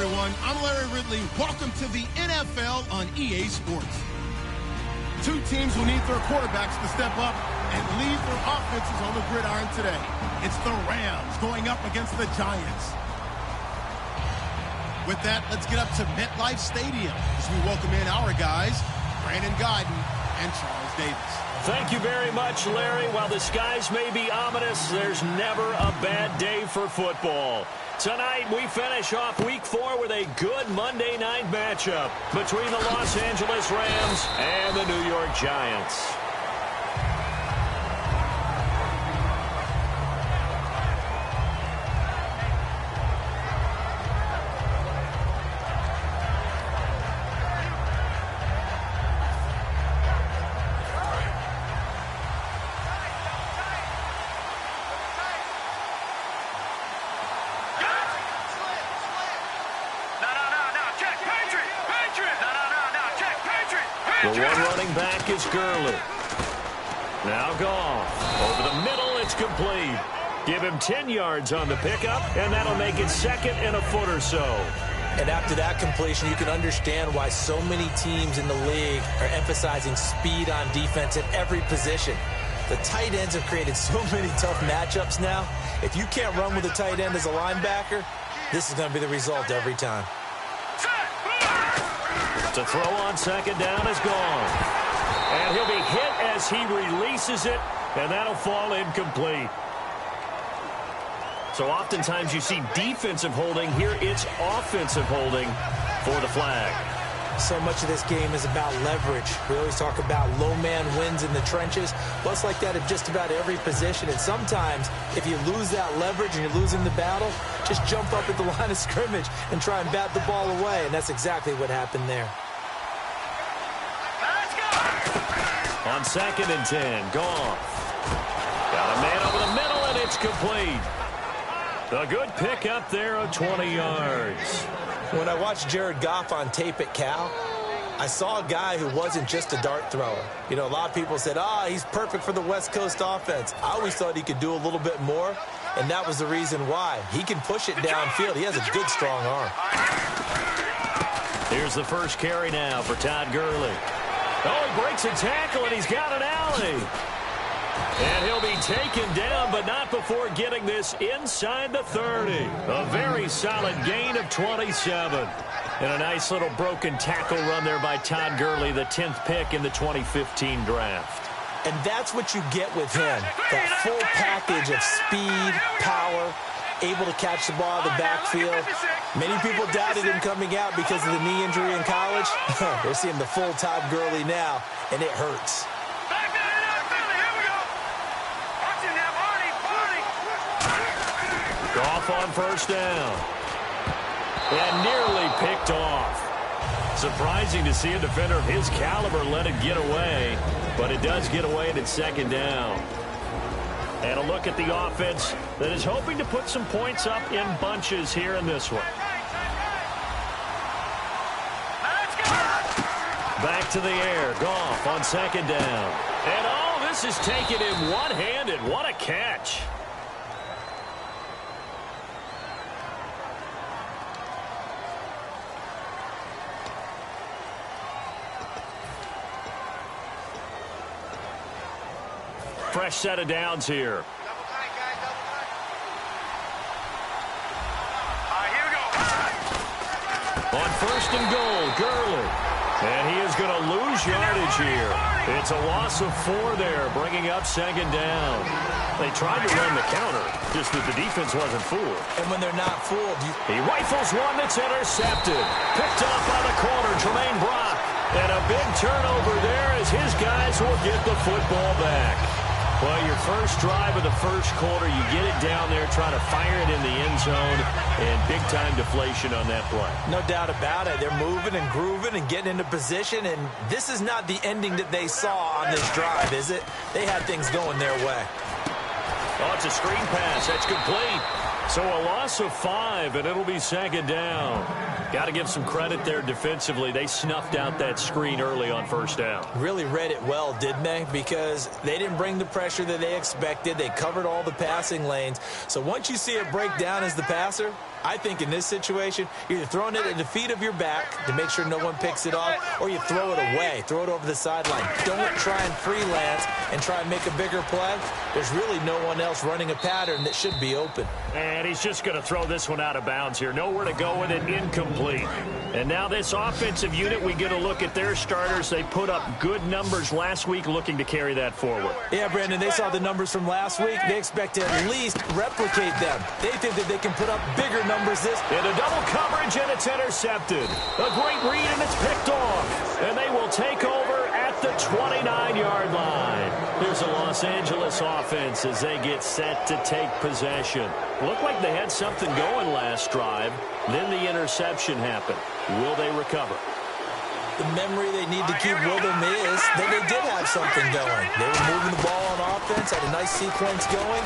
everyone. I'm Larry Ridley. Welcome to the NFL on EA Sports. Two teams will need their quarterbacks to step up and lead their offenses on the gridiron today. It's the Rams going up against the Giants. With that, let's get up to MetLife Stadium as we welcome in our guys, Brandon Guyton and Charles Davis. Thank you very much, Larry. While the skies may be ominous, there's never a bad day for football. Tonight, we finish off Week 4 with a good Monday night matchup between the Los Angeles Rams and the New York Giants. The one running back is Gurley. Now Goff. Over the middle, it's complete. Give him 10 yards on the pickup, and that'll make it second and a foot or so. And after that completion, you can understand why so many teams in the league are emphasizing speed on defense at every position. The tight ends have created so many tough matchups now. If you can't run with a tight end as a linebacker, this is going to be the result every time. To throw on second down is gone. And he'll be hit as he releases it, and that'll fall incomplete. So oftentimes you see defensive holding. Here it's offensive holding for the flag. So much of this game is about leverage. We always talk about low man wins in the trenches. Well, it's like that at just about every position. And sometimes if you lose that leverage and you're losing the battle, just jump up at the line of scrimmage and try and bat the ball away. And that's exactly what happened there. On second and 10, Goff. Got a man over the middle, and it's complete. A good pickup there of 20 yards. When I watched Jared Goff on tape at Cal, I saw a guy who wasn't just a dart thrower. You know, a lot of people said, he's perfect for the West Coast offense. I always thought he could do a little bit more, and that was the reason why. He can push it downfield. He has a good, strong arm. Here's the first carry now for Todd Gurley. Oh, he breaks a tackle, and he's got an alley. And he'll be taken down, but not before getting this inside the 30. A very solid gain of 27. And a nice little broken tackle run there by Todd Gurley, the 10th pick in the 2015 draft. And that's what you get with him. That full package of speed, power, able to catch the ball out of the backfield. Many people doubted him coming out because of the knee injury in college. They're seeing the full Todd Gurley now, and it hurts. Goff on first down. And nearly picked off. Surprising to see a defender of his caliber let it get away, but it does get away and it's second down. And a look at the offense that is hoping to put some points up in bunches here in this one. Back to the air. Goff on second down. And this is taken in one-handed. What a catch. Fresh set of downs here. On first and goal, Gurley. And he is going to lose yardage here. It's a loss of 4 there, bringing up second down. They tried to run the counter, just that the defense wasn't fooled. And when they're not fooled, he rifles one that's intercepted. Picked off by the corner, Tremaine Brock. And a big turnover there as his guys will get the football back. Well, your first drive of the first quarter, you get it down there, trying to fire it in the end zone, and big-time deflation on that play. No doubt about it. They're moving and grooving and getting into position, and this is not the ending that they saw on this drive, is it? They had things going their way. Oh, it's a screen pass. That's complete. So a loss of 5, and it'll be second down. Got to give some credit there defensively. They snuffed out that screen early on first down. Really read it well, didn't they? Because they didn't bring the pressure that they expected. They covered all the passing lanes. So once you see it break down as the passer, I think in this situation, you're either throwing it at the feet of your back to make sure no one picks it off, or you throw it away, throw it over the sideline. Don't try and freelance and try and make a bigger play. There's really no one else running a pattern that should be open. And he's just going to throw this one out of bounds here. Nowhere to go with it, incomplete. And now this offensive unit, we get a look at their starters. They put up good numbers last week, looking to carry that forward. Yeah, Brandon, they saw the numbers from last week. They expect to at least replicate them. They think that they can put up bigger numbers this. Into double coverage, and it's intercepted. A great read, and it's picked off. And they will take over at the 29-yard line. Here's a Los Angeles offense as they get set to take possession. Looked like they had something going last drive. Then the interception happened. Will they recover? The memory they need to keep with them is that they did have something going. They were moving the ball on offense, had a nice sequence going.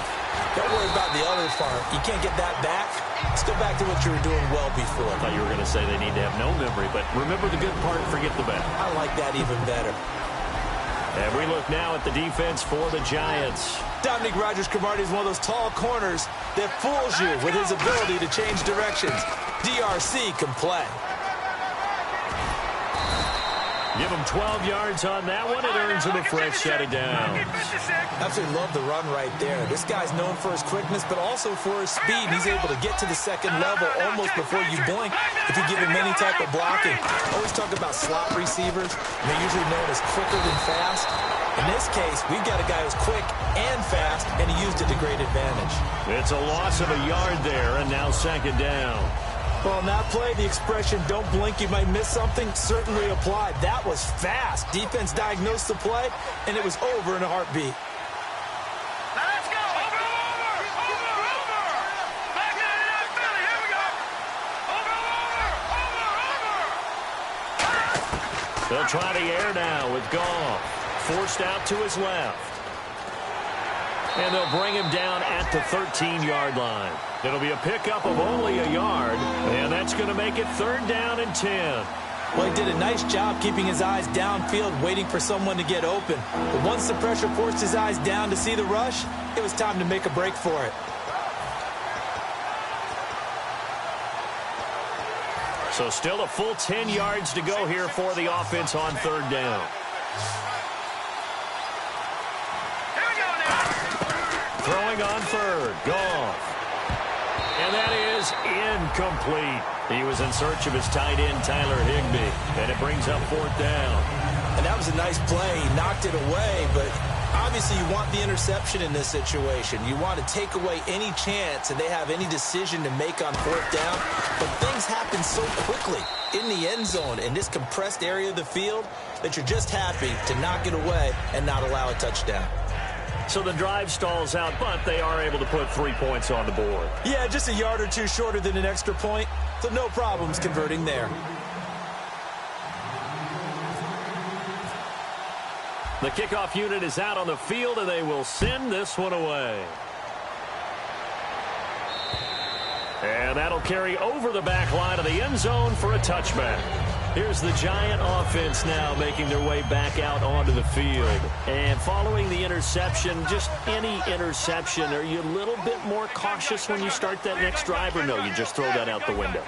Don't worry about the other part. You can't get that back. Let's go back to what you were doing well before. I thought you were going to say they need to have no memory, but remember the good part, forget the bad. I like that even better. And we look now at the defense for the Giants. Dominique Rodgers-Cromartie is one of those tall corners that fools you with his ability to change directions. DRC can play. Give him 12 yards on that one. It earns him a fresh set of downs. Absolutely love the run right there. This guy's known for his quickness, but also for his speed. He's able to get to the second level almost before you blink if you give him any type of blocking. Always talk about slot receivers, and they're usually known as quicker than fast. In this case, we've got a guy who's quick and fast, and he used it to great advantage. It's a loss of a yard there, and now second down. Well, on that play, the expression, don't blink, you might miss something, certainly applied. That was fast. Defense diagnosed the play, and it was over in a heartbeat. Now let's go. Over. Back in that Philly. Here we go. Over. They'll try the air now with Goff. Forced out to his left. And they'll bring him down at the 13-yard line. It'll be a pickup of only a yard, and that's going to make it third down and 10. Well, he did a nice job keeping his eyes downfield, waiting for someone to get open. But once the pressure forced his eyes down to see the rush, it was time to make a break for it. So still a full 10 yards to go here for the offense on third down. Throwing on third. Goff. And that is incomplete. He was in search of his tight end, Tyler Higbee. And it brings up fourth down. And that was a nice play. He knocked it away, but obviously you want the interception in this situation. You want to take away any chance that they have any decision to make on fourth down. But things happen so quickly in the end zone in this compressed area of the field that you're just happy to knock it away and not allow a touchdown. So the drive stalls out, but they are able to put 3 points on the board. Yeah, just a yard or two shorter than an extra point, so no problems converting there. The kickoff unit is out on the field, and they will send this one away. And that'll carry over the back line of the end zone for a touchback. Here's the Giant offense now making their way back out onto the field. And following the interception, just any interception, are you a little bit more cautious when you start that next drive, or no, you just throw that out the window?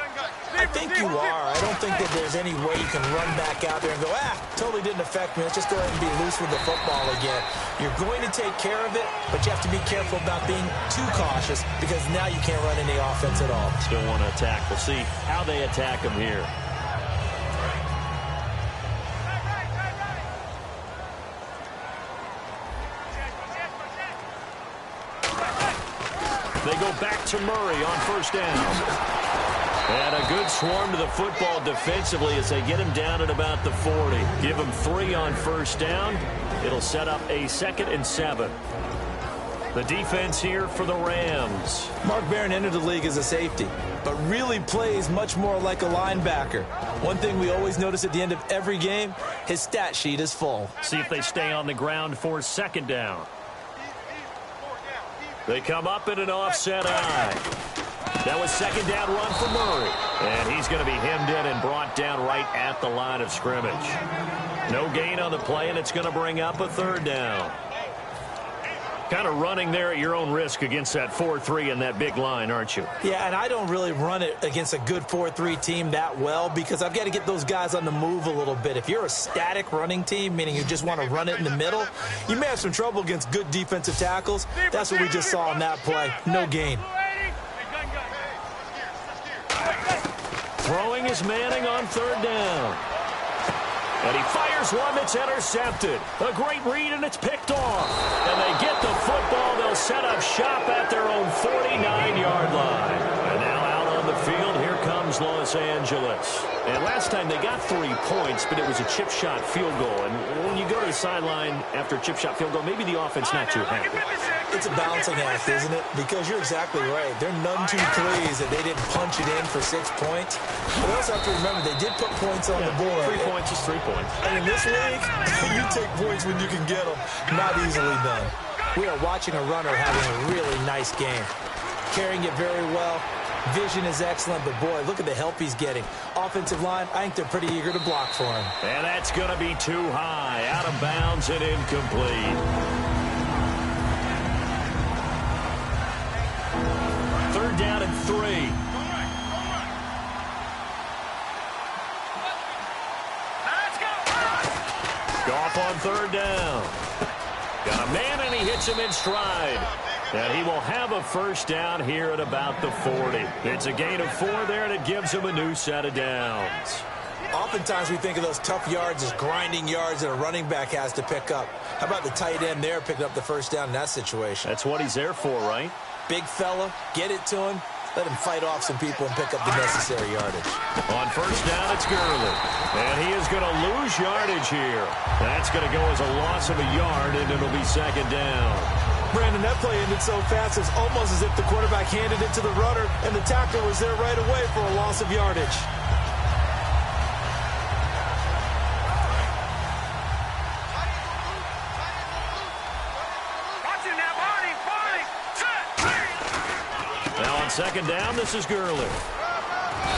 I think you are. I don't think that there's any way you can run back out there and go, totally didn't affect me. Let's just go ahead and be loose with the football again. You're going to take care of it, but you have to be careful about being too cautious because now you can't run any offense at all. Still want to attack. We'll see how they attack them here. They go back to Murray on first down. And a good swarm to the football defensively as they get him down at about the 40. Give him 3 on first down. It'll set up a 2nd and 7. The defense here for the Rams. Mark Barron entered the league as a safety, but really plays much more like a linebacker. One thing we always notice at the end of every game, his stat sheet is full. See if they stay on the ground for second down. They come up in an offset eye. That was second down run for Murray. And he's going to be hemmed in and brought down right at the line of scrimmage. No gain on the play, and it's going to bring up a third down. Kind of running there at your own risk against that 4-3 and that big line, aren't you? Yeah, and I don't really run it against a good 4-3 team that well because I've got to get those guys on the move a little bit. If you're a static running team, meaning you just want to run it in the middle, you may have some trouble against good defensive tackles. That's what we just saw in that play. No gain. Throwing is Manning on third down. And he fires one that's intercepted. A great read, and it's picked off. And they get the football. They'll set up shop at their own 49-yard line. And now out on the field, here comes Los Angeles. And last time they got 3 points, but it was a chip shot field goal. And when you go to the sideline after a chip shot field goal, maybe the offense not too happy. It's a balancing act, isn't it? Because you're exactly right. They're none too pleased that they didn't punch it in for 6 points. But also have to remember, they did put points on the board. 3 points is 3 points. And in this league, you take points when you can get them. Not easily done. We are watching a runner having a really nice game. Carrying it very well. Vision is excellent, but boy, look at the help he's getting. Offensive line, I think they're pretty eager to block for him. And that's going to be too high. Out of bounds and incomplete. Third down and 3. Goff on third down. Got a man, and he hits him in stride. And he will have a first down here at about the 40. It's a gain of 4 there, and it gives him a new set of downs. Oftentimes we think of those tough yards as grinding yards that a running back has to pick up. How about the tight end there picking up the first down in that situation? That's what he's there for, right? Big fella, get it to him. Let him fight off some people and pick up the necessary yardage. On first down, it's Gurley. And he is going to lose yardage here. That's going to go as a loss of a yard, and it'll be second down. Brandon, that play ended so fast, it's almost as if the quarterback handed it to the runner, and the tackler was there right away for a loss of yardage. Now on second down, this is Gurley.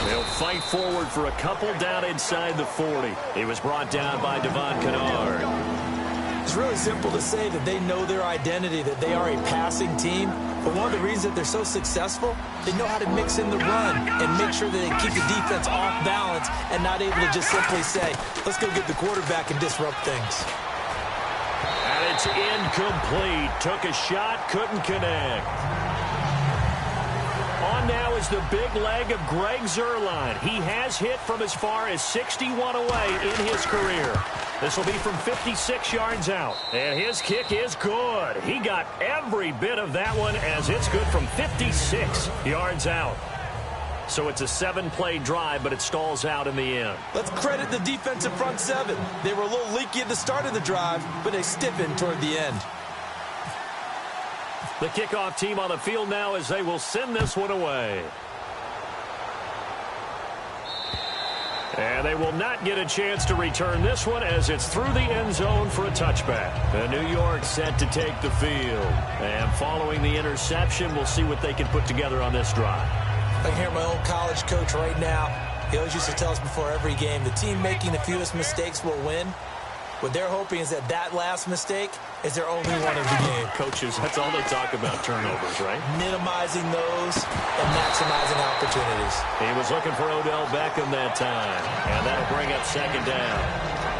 They'll fight forward for a couple down inside the 40. He was brought down by Devon Kennard. It's really simple to say that they know their identity, that they are a passing team. But one of the reasons that they're so successful, they know how to mix in the run and make sure that they keep the defense off balance and not able to just simply say, let's go get the quarterback and disrupt things. And it's incomplete. Took a shot, couldn't connect. On now is the big leg of Greg Zuerlein. He has hit from as far as 61 away in his career. This will be from 56 yards out. And his kick is good. He got every bit of that one as it's good from 56 yards out. So it's a 7-play drive, but it stalls out in the end. Let's credit the defensive front seven. They were a little leaky at the start of the drive, but they stiffened toward the end. The kickoff team on the field now as they will send this one away. And they will not get a chance to return this one as it's through the end zone for a touchback. And New York set to take the field. And following the interception, we'll see what they can put together on this drive. I can hear my old college coach right now. He always used to tell us before every game, the team making the fewest mistakes will win. What they're hoping is that that last mistake is their only one of the game. Coaches, that's all they talk about, turnovers, right? Minimizing those and maximizing opportunities. He was looking for Odell Beckham that time, and that'll bring up second down.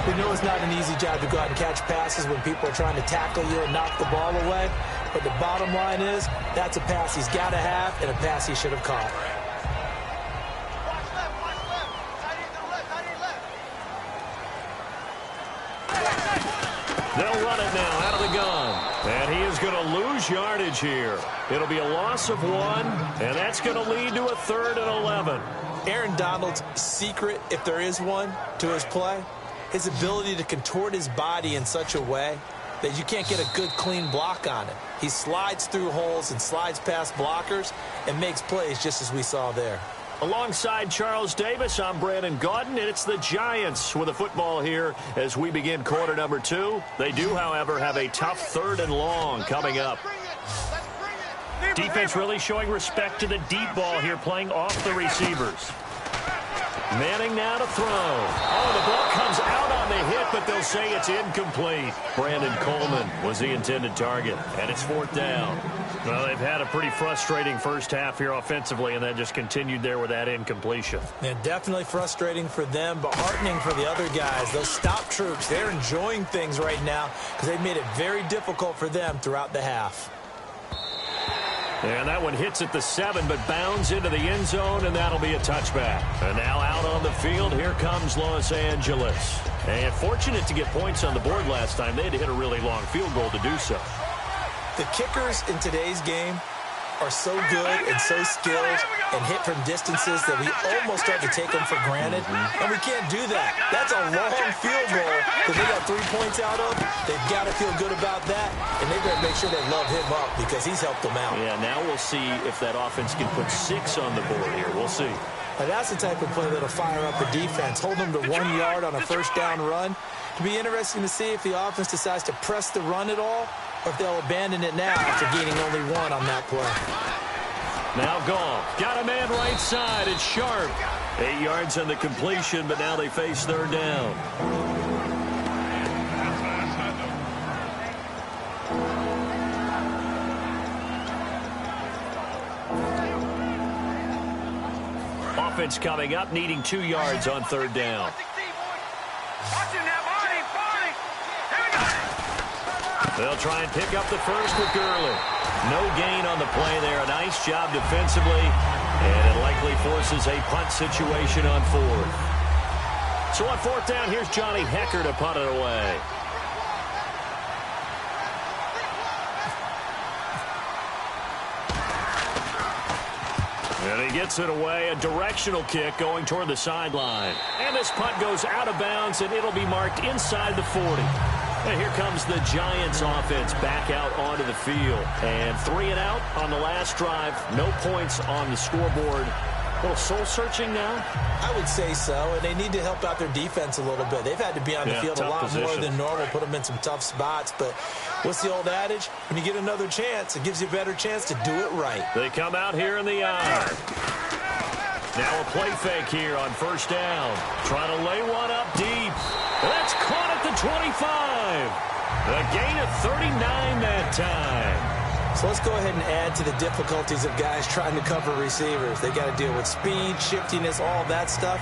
We know it's not an easy job to go out and catch passes when people are trying to tackle you and knock the ball away, but the bottom line is that's a pass he's got to have and a pass he should have caught. They'll run it now out of the gun. And he is going to lose yardage here. It'll be a loss of 1, and that's going to lead to a 3rd and 11. Aaron Donald's secret, if there is one, to his play, his ability to contort his body in such a way that you can't get a good, clean block on it. He slides through holes and slides past blockers and makes plays just as we saw there. Alongside Charles Davis, I'm Brandon Gaudin, and it's the Giants with a football here as we begin quarter number 2. They do, however, have a tough 3rd and long coming up. Defense really showing respect to the deep ball here, playing off the receivers. Manning now to throw. Oh, the ball comes out on the hit, but they'll say it's incomplete. Brandon Coleman was the intended target, and it's 4th down. Well, they've had a pretty frustrating first half here offensively, and that just continued there with that incompletion. Yeah, definitely frustrating for them, but heartening for the other guys. Those stop troops, they're enjoying things right now because they've made it very difficult for them throughout the half. And that one hits at the 7, but bounds into the end zone, and that'll be a touchback. And now out on the field, here comes Los Angeles. And fortunate to get points on the board last time. They had to hit a really long field goal to do so. The kickers in today's game are so good and so skilled and hit from distances that we almost start to take them for granted. And we can't do that. That's a long field goal that they got 3 points out of. They've got to feel good about that, and they've got to make sure they love him up because he's helped them out. Yeah, now we'll see if that offense can put 6 on the board here. We'll see. Now that's the type of play that'll fire up the defense. Hold them to 1 yard on a first down run. It'll be interesting to see if the offense decides to press the run at all, or if they'll abandon it now after gaining only 1 on that play. Now Goff. Got a man right side. It's Sharp. 8 yards on the completion, but now they face 3rd down. Offense coming up, needing 2 yards on 3rd down. They'll try and pick up the first with Gurley. No gain on the play there. A nice job defensively, and it likely forces a punt situation on 4th. So on 4th down, here's Johnny Hecker to punt it away. And he gets it away, a directional kick going toward the sideline. And this punt goes out of bounds, and it'll be marked inside the 40. And here comes the Giants offense back out onto the field. And 3 and out on the last drive. No points on the scoreboard. A little soul-searching now? I would say so, and they need to help out their defense a little bit. They've had to be on the field a lot more than normal, put them in some tough spots. But what's the old adage? When you get another chance, it gives you a better chance to do it right. They come out here in the eye. Now a play fake here on 1st down. Trying to lay one up deep. That's caught at the 25. A gain of 39 that time. So let's go ahead and add to the difficulties of guys trying to cover receivers. They got to deal with speed, shiftiness, all that stuff.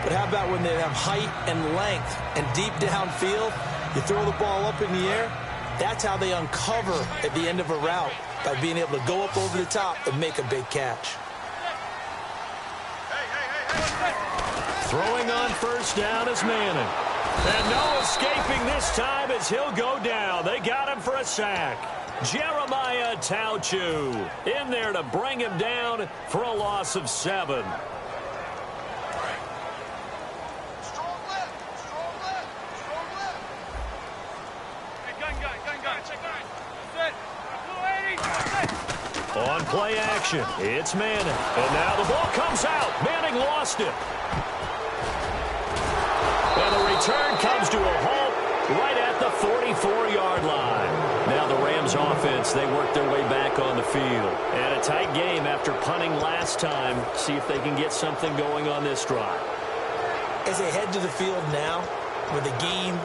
But how about when they have height and length and deep downfield? You throw the ball up in the air. That's how they uncover at the end of a route, by being able to go up over the top and make a big catch. Throwing on 1st down is Manning. And no escaping this time as he'll go down. They got him for a sack. Jeremiah Tauchu in there to bring him down for a loss of 7. On play action, it's Manning. And now the ball comes out. Manning lost it. And the return comes to a halt right at the 44-yard line. Now the Rams offense, they work their way back on the field. And a tight game after punting last time. See if they can get something going on this drive. As they head to the field now, with the game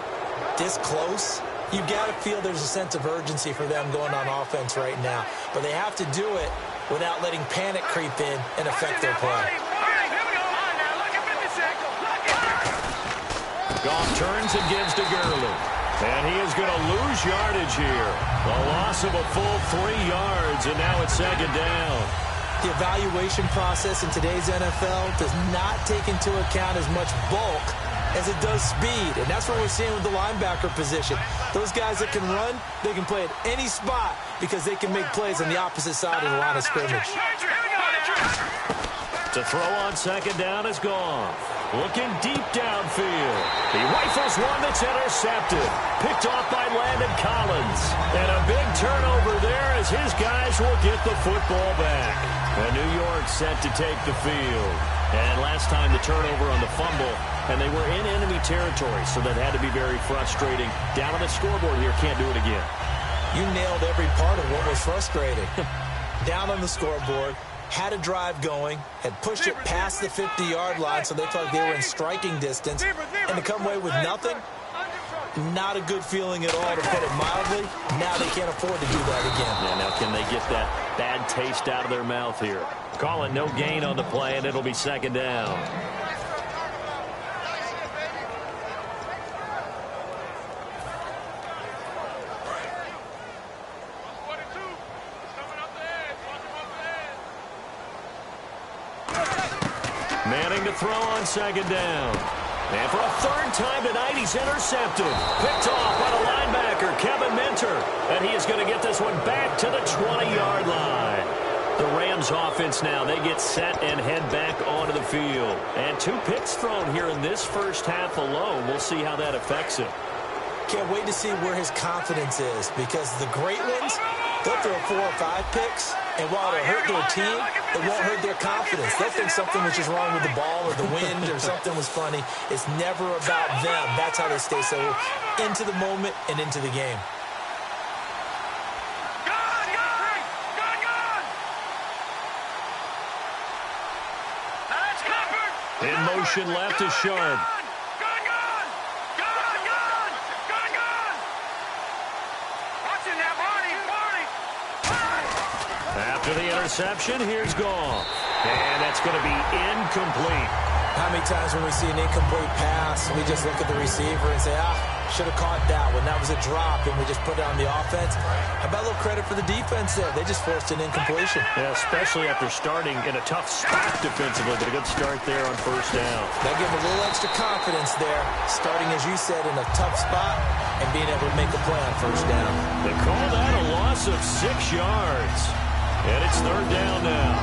this close, you've got to feel there's a sense of urgency for them going on offense right now. But they have to do it without letting panic creep in and affect their play. Goff turns and gives to Gurley. And he is going to lose yardage here. A loss of a full 3 yards, and now it's 2nd down. The evaluation process in today's NFL does not take into account as much bulk as it does speed, and that's what we're seeing with the linebacker position. Those guys that can run, they can play at any spot because they can make plays on the opposite side of the line of scrimmage. To throw on 2nd down is Goff. Looking deep downfield. He rifles one that's intercepted. Picked off by Landon Collins. And a big turnover there as his guys will get the football back. And New York set to take the field. And last time the turnover on the fumble, and they were in enemy territory, so that had to be very frustrating. Down on the scoreboard here, can't do it again. You nailed every part of what was frustrating. down on the scoreboard, had a drive going, had pushed it past the 50-yard line so they felt like they were in striking distance, and to come away with nothing, not a good feeling at all, to put it mildly. Now they can't afford to do that again. Yeah, now can they get that bad taste out of their mouth here? Call it no gain on the play, and it'll be second down. Manning to throw on second down. And for a third time tonight, he's intercepted. Picked off by the linebacker, Kevin Minter. And he is going to get this one back to the 20-yard line. The Rams offense now, they get set and head back onto the field. And 2 picks thrown here in this first half alone. We'll see how that affects him. Can't wait to see where his confidence is, because the great ones, they'll throw 4 or 5 picks, and while it'll hurt their team, it won't hurt their confidence. They'll think something was just wrong with the ball or the wind or something was funny. It's never about them. That's how they stay so into the moment and into the game. In motion left is Sharp. After the interception, here's Goff. And that's going to be incomplete. How many times when we see an incomplete pass, we just look at the receiver and say, should have caught that one. That was a drop, and we just put it on the offense. How about a little credit for the defense there? They just forced an incompletion. Yeah, especially after starting in a tough spot defensively, but a good start there on first down. That gave them a little extra confidence there, starting, as you said, in a tough spot and being able to make a play on first down. They call that a loss of 6 yards. And it's third down now.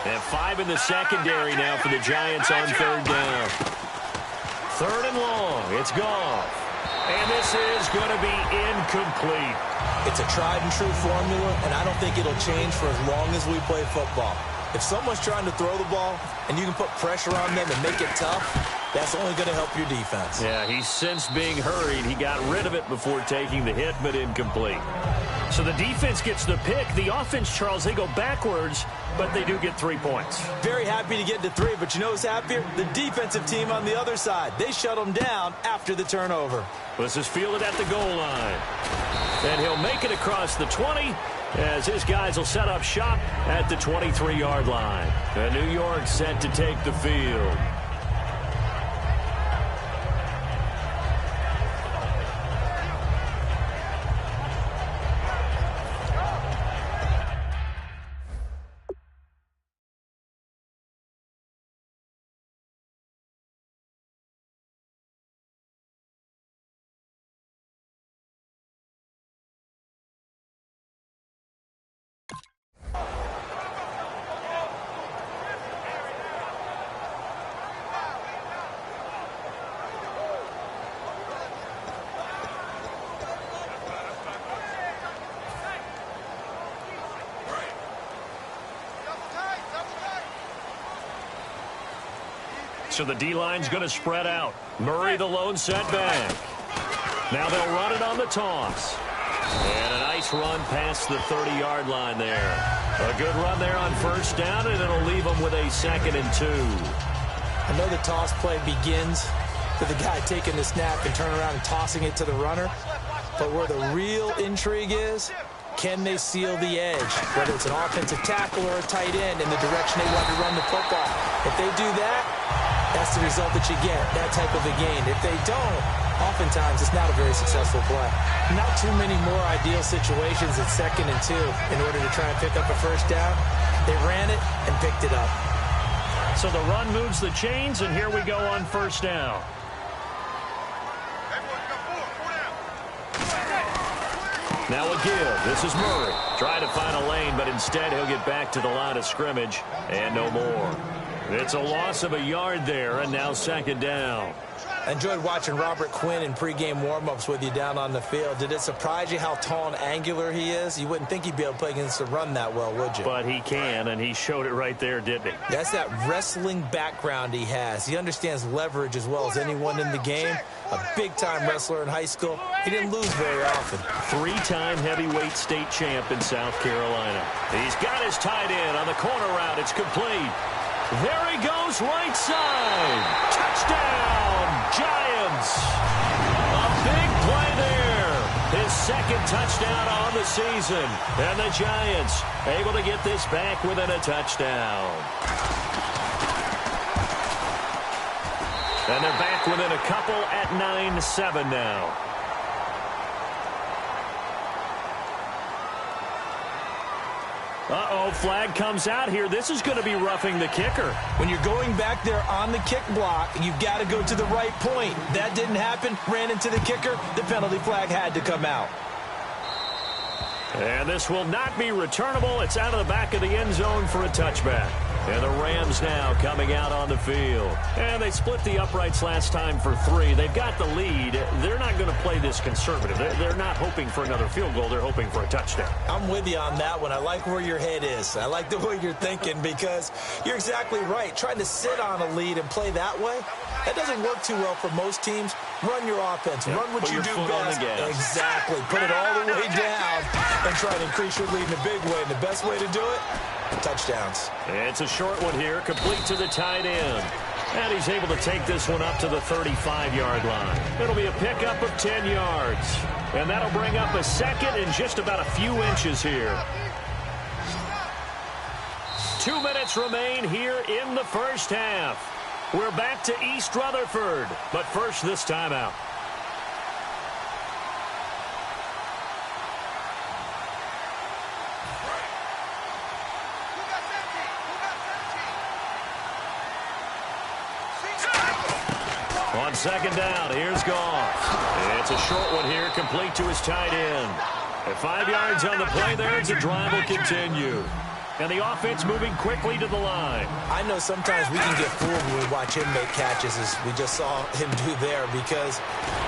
And 5 in the secondary now for the Giants on third down. Third and long. It's Goff. And this is going to be incomplete. It's a tried-and-true formula, and I don't think it'll change for as long as we play football. If someone's trying to throw the ball and you can put pressure on them and make it tough, that's only going to help your defense. Yeah, he's since being hurried. He got rid of it before taking the hit, but incomplete. So the defense gets the pick. The offense, Charles, they go backwards, but they do get 3 points. Very happy to get to 3, but you know who's happier? The defensive team on the other side. They shut them down after the turnover. This is fielded at the goal line. And he'll make it across the 20 as his guys will set up shop at the 23-yard line. And New York set to take the field. So the D-line's going to spread out. Murray, the lone setback. Now they'll run it on the toss. And a nice run past the 30-yard line there. A good run there on first down, and it'll leave them with a 2nd and 2. I know the toss play begins with the guy taking the snap and turning around and tossing it to the runner. But where the real intrigue is, can they seal the edge? Whether it's an offensive tackle or a tight end in the direction they want to run the football. If they do that, that's the result that you get, that type of a gain. If they don't, oftentimes it's not a very successful play. Not too many more ideal situations at 2nd and 2 in order to try and pick up a first down. They ran it and picked it up. So the run moves the chains, and here we go on first down. Now a give. This is Murray. Trying to find a lane, but instead he'll get back to the line of scrimmage and no more. It's a loss of a yard there, and now 2nd down. I enjoyed watching Robert Quinn in pregame warm-ups with you down on the field. Did it surprise you how tall and angular he is? You wouldn't think he'd be able to play against the run that well, would you? But he can, and he showed it right there, didn't he? That's that wrestling background he has. He understands leverage as well as anyone in the game. A big-time wrestler in high school. He didn't lose very often. Three-time heavyweight state champ in South Carolina. He's got his tight end on the corner route. It's complete. There he goes, right side. Touchdown, Giants. A big play there. His second touchdown on the season. And the Giants able to get this back within a touchdown. And they're back within a couple at 9-7 now. Uh-oh, flag comes out here. This is going to be roughing the kicker. When you're going back there on the kick block, you've got to go to the right point. That didn't happen. Ran into the kicker. The penalty flag had to come out. And this will not be returnable. It's out of the back of the end zone for a touchback. And the Rams now coming out on the field. And they split the uprights last time for 3. They've got the lead. They're not going to play this conservative. They're not hoping for another field goal. They're hoping for a touchdown. I'm with you on that one. I like where your head is. I like the way you're thinking because you're exactly right. Trying to sit on a lead and play that way, that doesn't work too well for most teams. Run your offense. Yep. Run what Put you your do foot on best. the gas. Exactly. Put it all the way down and try to increase your lead in a big way. And the best way to do it, touchdowns. It's a short one here, complete to the tight end. And he's able to take this one up to the 35-yard line. It'll be a pickup of 10 yards. And that'll bring up a second in just about a few inches here. 2 minutes remain here in the first half. We're back to East Rutherford. But first, this timeout. On second down, here's Goff. It's a short one here, complete to his tight end. At 5 yards on the play there, the drive will continue. And the offense moving quickly to the line. I know sometimes we can get fooled when we watch him make catches, as we just saw him do there, because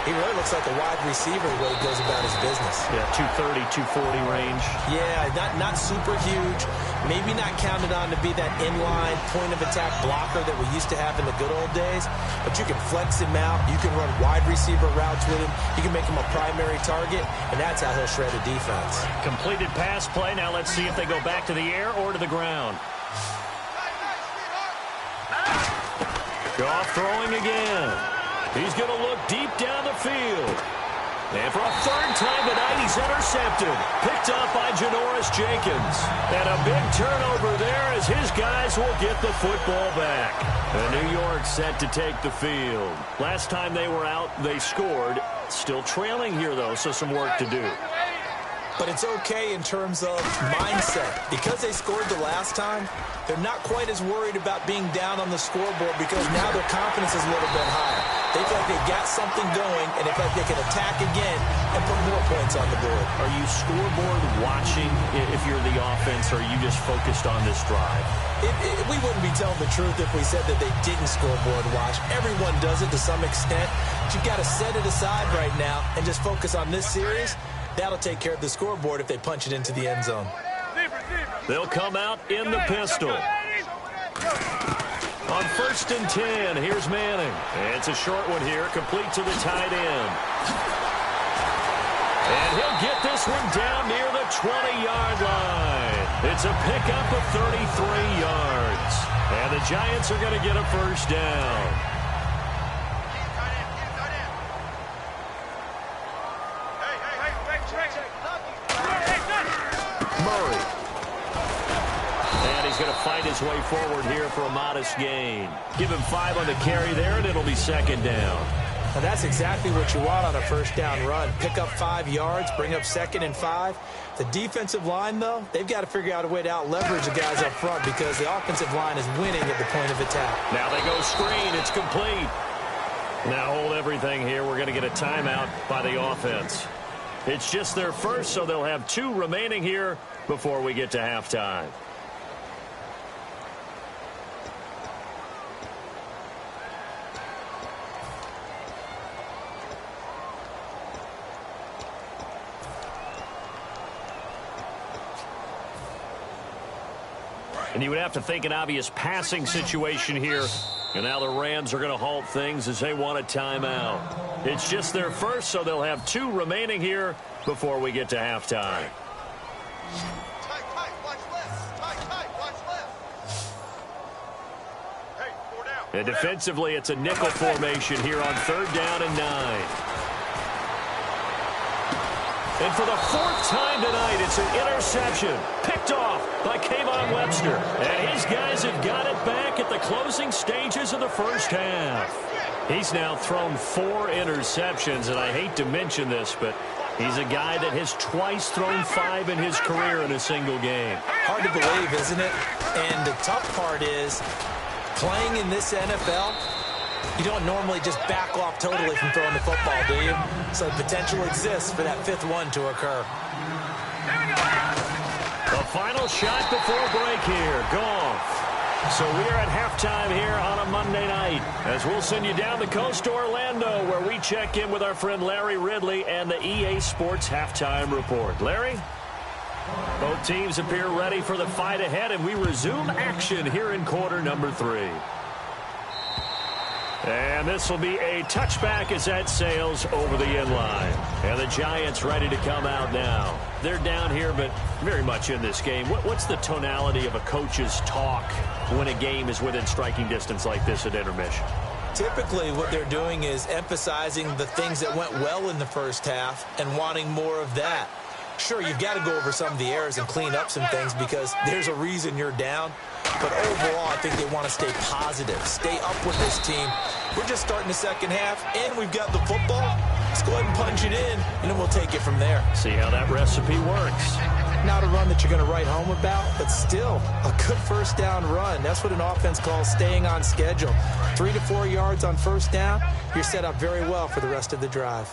he really looks like a wide receiver the way he goes about his business. Yeah, 230, 240 range. Yeah, not super huge. Maybe not counted on to be that inline point-of-attack blocker that we used to have in the good old days. But you can flex him out. You can run wide receiver routes with him. You can make him a primary target, and that's how he'll shred a defense. Completed pass play. Now let's see if they go back to the air or to the ground. Goff throwing again. He's going to look deep down the field. And for a third time tonight, he's intercepted. Picked up by Janoris Jenkins. And a big turnover there as his guys will get the football back. And New York set to take the field. Last time they were out, they scored. Still trailing here, though, so some work to do. But it's okay in terms of mindset. Because they scored the last time, they're not quite as worried about being down on the scoreboard because now their confidence is a little bit higher. They feel like they've got something going, and they feel like they can attack again and put more points on the board. Are you scoreboard watching if you're the offense, or are you just focused on this drive? We wouldn't be telling the truth if we said that they didn't scoreboard watch. Everyone does it to some extent. But you've got to set it aside right now and just focus on this series. That'll take care of the scoreboard if they punch it into the end zone. They'll come out in the pistol. On 1st and 10, here's Manning. It's a short one here, complete to the tight end. And he'll get this one down near the 20-yard line. It's a pickup of 33 yards. And the Giants are going to get a first down. Murray. And he's going to fight his way forward here for a modest gain. Give him 5 on the carry there, and it'll be second down. And that's exactly what you want on a first down run. Pick up 5 yards, bring up 2nd and 5. The defensive line, though, they've got to figure out a way to out-leverage the guys up front because the offensive line is winning at the point of attack. Now they go screen. It's complete. Now hold everything here. We're going to get a timeout by the offense. It's just their first, so they'll have 2 remaining here before we get to halftime. And you would have to think an obvious passing situation here. And now the Rams are going to halt things as they want a timeout. It's just their first, so they'll have 2 remaining here before we get to halftime. And defensively, it's a nickel formation here on 3rd down and 9. And for the 4th time tonight, it's an interception. Picked off by Kayvon Webster. And his guys have got it back at the closing stages of the first half. He's now thrown 4 interceptions, and I hate to mention this, but he's a guy that has twice thrown 5 in his career in a single game. Hard to believe, isn't it? And the tough part is, playing in this NFL, you don't normally just back off totally from throwing the football, do you? So the potential exists for that 5th one to occur. The final shot before break here. Goff. So we're at halftime here on a Monday night as we'll send you down the coast to Orlando where we check in with our friend Larry Ridley and the EA Sports Halftime Report. Larry? Both teams appear ready for the fight ahead, and we resume action here in quarter number 3. And this will be a touchback as that sails over the inline. And the Giants ready to come out now. They're down here, but very much in this game. What's the tonality of a coach's talk when a game is within striking distance like this at intermission? Typically, what they're doing is emphasizing the things that went well in the first half and wanting more of that. Sure, you've got to go over some of the errors and clean up some things because there's a reason you're down. But overall, I think they want to stay positive, stay up with this team. We're just starting the second half, and we've got the football. Let's go ahead and punch it in, and then we'll take it from there. See how that recipe works. Not a run that you're going to write home about, but still a good first down run. That's what an offense calls staying on schedule. 3 to 4 yards on first down, you're set up very well for the rest of the drive.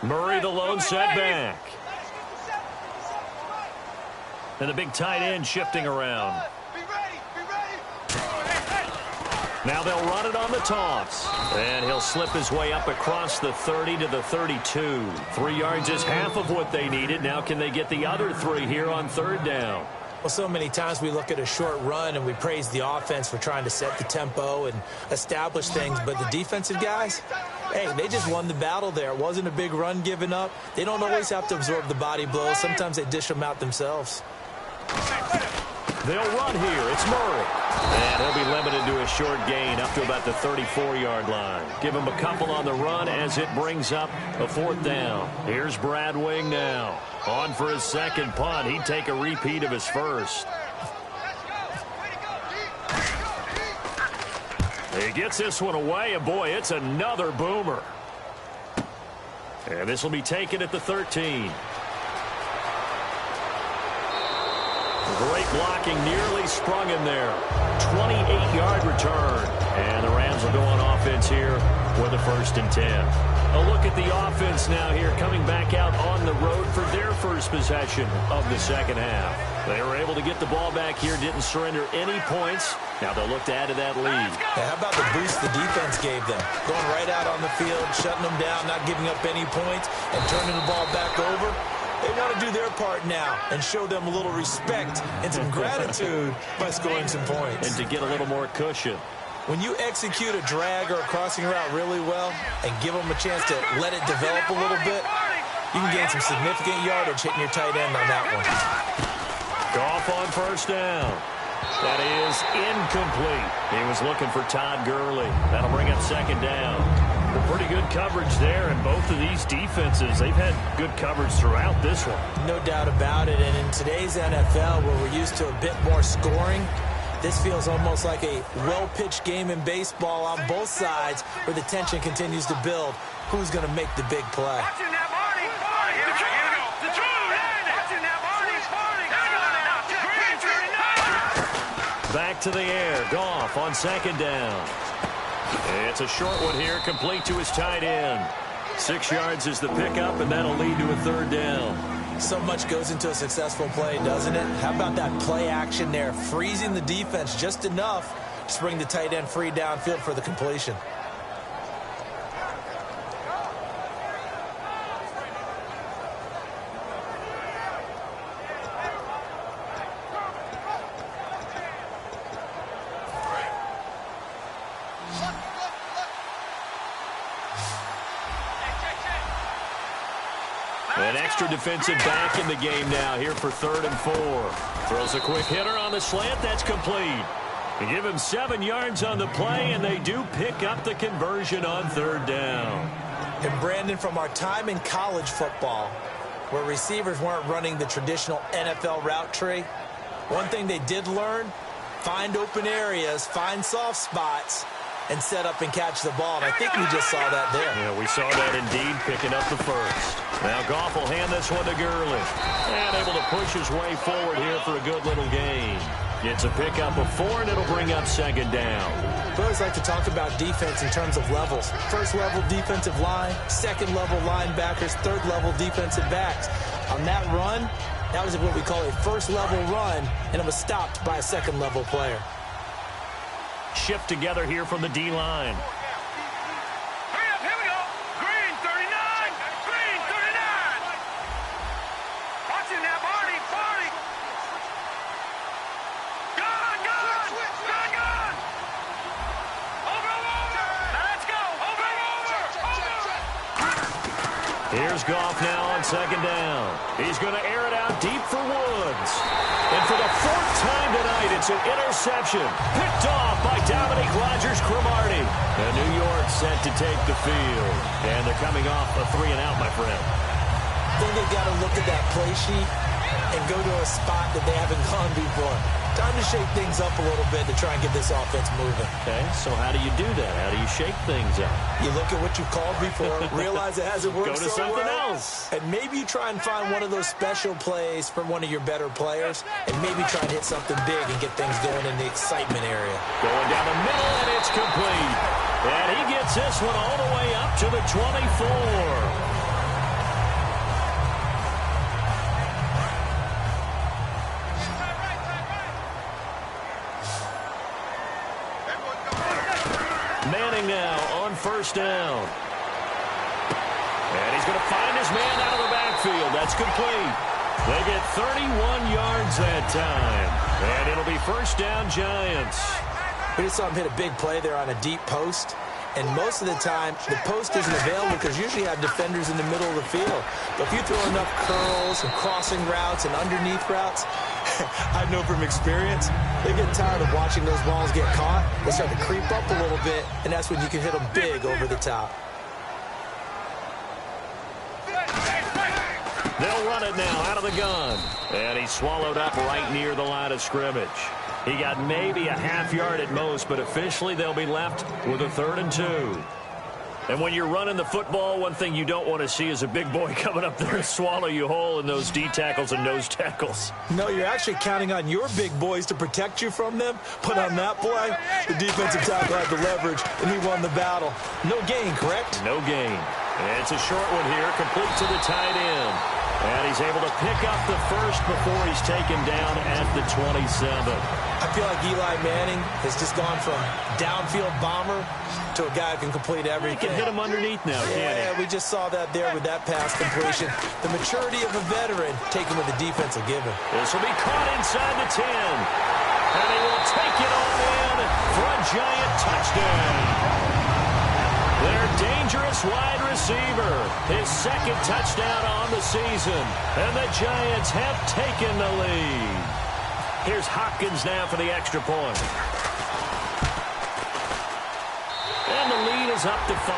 Murray, the lone setback. And the big tight end shifting around. Now they'll run it on the toss. And he'll slip his way up across the 30 to the 32. 3 yards is half of what they needed. Now can they get the other 3 here on 3rd down? Well, so many times we look at a short run and we praise the offense for trying to set the tempo and establish things. But the defensive guys, hey, they just won the battle there. It wasn't a big run given up. They don't always have to absorb the body blows. Sometimes they dish them out themselves. They'll run here. It's Murray. And he'll be limited to a short gain up to about the 34-yard line. Give him a couple on the run as it brings up a 4th down. Here's Brad Wing now. On for his second punt. He'd take a repeat of his first. He gets this one away, and boy, it's another boomer. And this will be taken at the 13. Great blocking, nearly sprung him there. 28-yard return. And the Rams will go on offense here with a 1st and 10. A look at the offense now here, coming back out on the road for their first possession of the second half. They were able to get the ball back here, didn't surrender any points. Now they'll look to add to that lead. Yeah, how about the boost the defense gave them? Going right out on the field, shutting them down, not giving up any points, and turning the ball back over. They want to do their part now and show them a little respect and some gratitude by scoring some points. And to get a little more cushion. When you execute a drag or a crossing route really well and give them a chance to let it develop a little bit, you can gain some significant yardage hitting your tight end on that one. Goff on 1st down. That is incomplete. He was looking for Todd Gurley. That'll bring up 2nd down. Well, pretty good coverage there, and both of these defenses, they've had good coverage throughout this one. No doubt about it, and in today's NFL, where we're used to a bit more scoring, this feels almost like a well-pitched game in baseball on both sides where the tension continues to build. Who's going to make the big play? Back to the air. Goff on 2nd down. It's a short one here, complete to his tight end. 6 yards is the pickup, and that'll lead to a 3rd down. So much goes into a successful play, doesn't it? How about that play action there? Freezing the defense just enough to bring the tight end free downfield for the completion. extra defensive back in the game now here for 3rd and 4. Throws a quick hitter on the slant. That's complete. They give him 7 yards on the play, and they do pick up the conversion on 3rd down. And Brandon, from our time in college football, where receivers weren't running the traditional NFL route tree, one thing they did learn, find open areas, find soft spots, and set up and catch the ball. And I think we just saw that there. Yeah, we saw that indeed, picking up the first. Now Goff will hand this one to Gurley. And able to push his way forward here for a good little gain. It's a pickup of 4, and it'll bring up 2nd down. We always like to talk about defense in terms of levels. 1st level defensive line, 2nd level linebackers, 3rd level defensive backs. On that run, that was what we call a 1st level run, and it was stopped by a 2nd level player. Shift together here from the D-line. Hurry up, here we go. Green, 39. Green, 39. Watch him now, Barney. Gone. Gone. Over. Now let's go. Over. Here's Goff now on 2nd down. He's going to air it out deep for Woods. And for the 4th time tonight, it's an interception. Picked off by Dominique Rodgers-Cromartie. And New York set to take the field. And they're coming off a 3-and-out, my friend. I think they got to look at that play sheet and go to a spot that they haven't gone before. Time to shake things up a little bit to try and get this offense moving. Okay, so how do you do that? How do you shake things up? You look at what you called before, realize it hasn't worked Go to so something well, else. and maybe you try and find one of those special plays for one of your better players, and maybe try and hit something big and get things going in the excitement area. Going down the middle, and it's complete. And he gets this one all the way up to the 24. Manning now on 1st down. And he's going to find his man out of the backfield. That's complete. They get 31 yards that time. And it'll be 1st down, Giants. We just saw him hit a big play there on a deep post. And most of the time, the post isn't available because usually you have defenders in the middle of the field. But if you throw enough curls and crossing routes and underneath routes, I know from experience, they get tired of watching those balls get caught. They start to creep up a little bit, and that's when you can hit them big over the top. They'll run it now out of the gun. And he's swallowed up right near the line of scrimmage. He got maybe a half yard at most, but officially they'll be left with a 3rd and 2. And when you're running the football, one thing you don't want to see is a big boy coming up there and swallow you whole in those D tackles and nose tackles. No, you're actually counting on your big boys to protect you from them. But on that play, the defensive tackle had the leverage, and he won the battle. No gain, correct? No gain. And it's a short one here, complete to the tight end. And he's able to pick up the first before he's taken down at the 27. I feel like Eli Manning has just gone from downfield bomber to a guy who can complete everything. He can hit him underneath now, can't he? Yeah, we just saw that there with that pass completion. The maturity of a veteran taken with the defense will give him. This will be caught inside the 10. And he will take it all in for a Giant touchdown. Their dangerous wide receiver, his 2nd touchdown on the season. And the Giants have taken the lead. Here's Hopkins now for the extra point. And the lead is up to 5.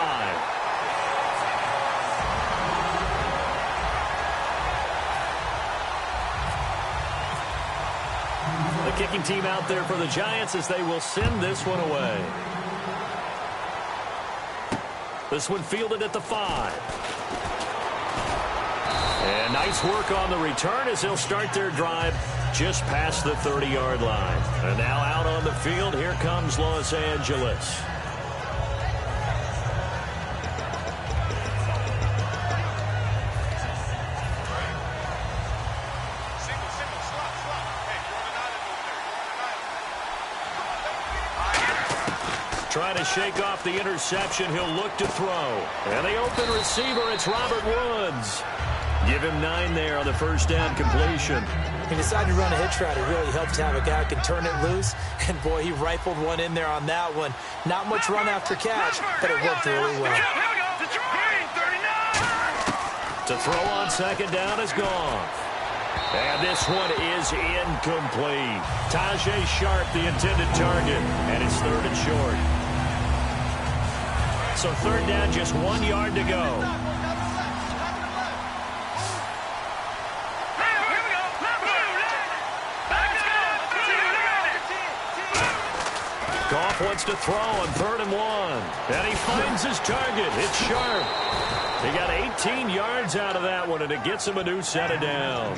The kicking team out there for the Giants as they will send this one away. This one fielded at the 5. And nice work on the return as they'll start their drive just past the 30-yard line. And now out on the field, here comes Los Angeles. Trying to shake off the interception. He'll look to throw. And the open receiver, it's Robert Woods. Give him 9 there on the 1st down completion. He decided to run a hitch route. It really helped to have a guy who can turn it loose. And, boy, he rifled one in there on that one. Not much run after catch, but it worked really well. To throw on second down is gone. And this one is incomplete. Tajay Sharp, the intended target, and it's third and short. So third down, just 1 yard to go. Goff wants to throw on 3rd and 1. And he finds his target. It's Sharp. He got 18 yards out of that one, and it gets him a new set of downs.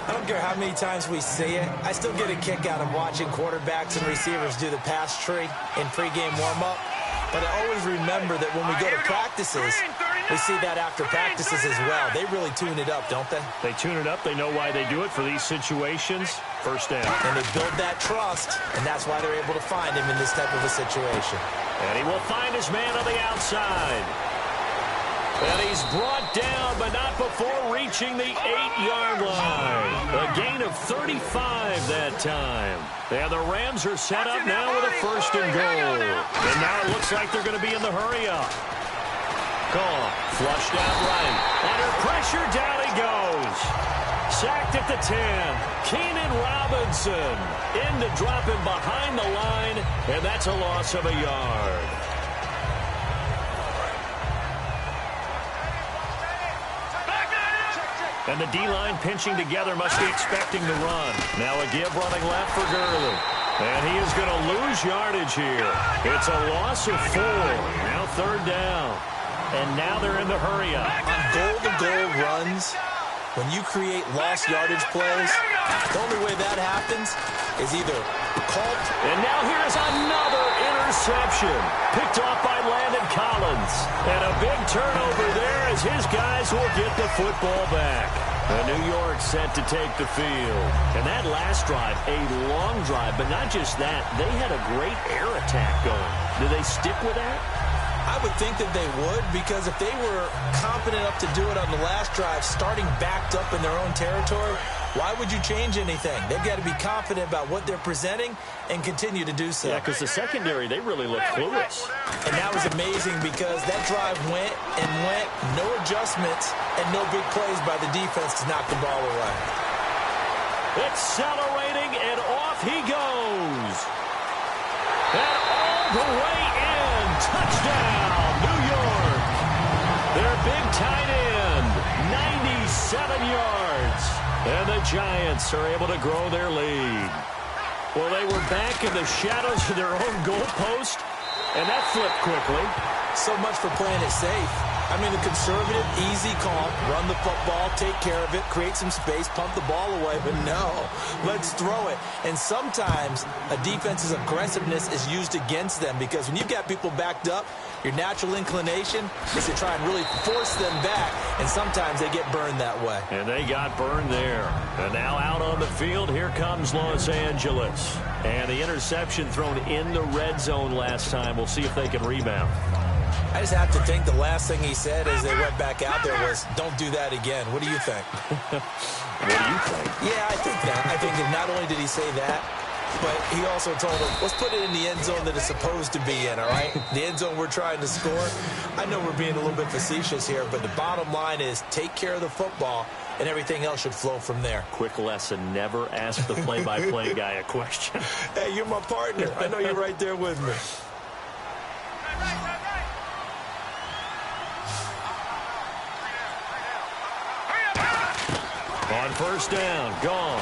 I don't care how many times we see it. I still get a kick out of watching quarterbacks and receivers do the pass tree in pregame warm-up. But I always remember that when we go to practices, we see that after practices as well. They really tune it up, don't they? They tune it up. They know why they do it for these situations. First down. And they build that trust, and that's why they're able to find him in this type of a situation. And he will find his man on the outside. And he's brought down, but not before reaching the 8-yard line. A gain of 35 that time. And the Rams are set up now with a 1st and goal. And now it looks like they're going to be in the hurry-up. Goff flushed out right. Under pressure, down he goes. Sacked at the 10. Keenan Robinson in to drop him behind the line, and that's a loss of a yard. And the D-line pinching together, must be expecting the run. Now a give running left for Gurley. And he is going to lose yardage here. It's a loss of 4. Now 3rd down. And now they're in the hurry-up. On goal-to-goal runs, when you create lost yardage plays, the only way that happens is either called. And now here's another interception. Picked off by Landon Collins. And a big turnover there as his guys will get the football back. And New York set to take the field. And that last drive, a long drive, but not just that. They had a great air attack going. Do they stick with that? I would think that they would, because if they were confident enough to do it on the last drive, starting backed up in their own territory, why would you change anything? They've got to be confident about what they're presenting and continue to do so. Yeah, because the secondary, they really look clueless. And that was amazing because that drive went and went, no adjustments and no big plays by the defense to knock the ball away. Accelerating, and off he goes. And all the way in. Touchdown, New York. Their big tight end, 97 yards. And the Giants are able to grow their lead. Well, they were back in the shadows of their own goalpost, and that flipped quickly. So much for playing it safe. I mean, the conservative, easy call, run the football, take care of it, create some space, pump the ball away, but no, let's throw it. And sometimes a defense's aggressiveness is used against them because when you've got people backed up, your natural inclination is to try and really force them back, and sometimes they get burned that way. And they got burned there. And now out on the field, here comes Los Angeles. And the interception thrown in the red zone last time. We'll see if they can rebound. I just have to think the last thing he said as they went back out there was, don't do that again. What do you think? What do you think? Yeah, I think that. I think that not only did he say that, but he also told him, let's put it in the end zone that it's supposed to be in, all right? The end zone we're trying to score. I know we're being a little bit facetious here, but the bottom line is take care of the football, and everything else should flow from there. Quick lesson, never ask the play-by-play guy a question. Hey, you're my partner. I know you're right there with me. On first down, gone.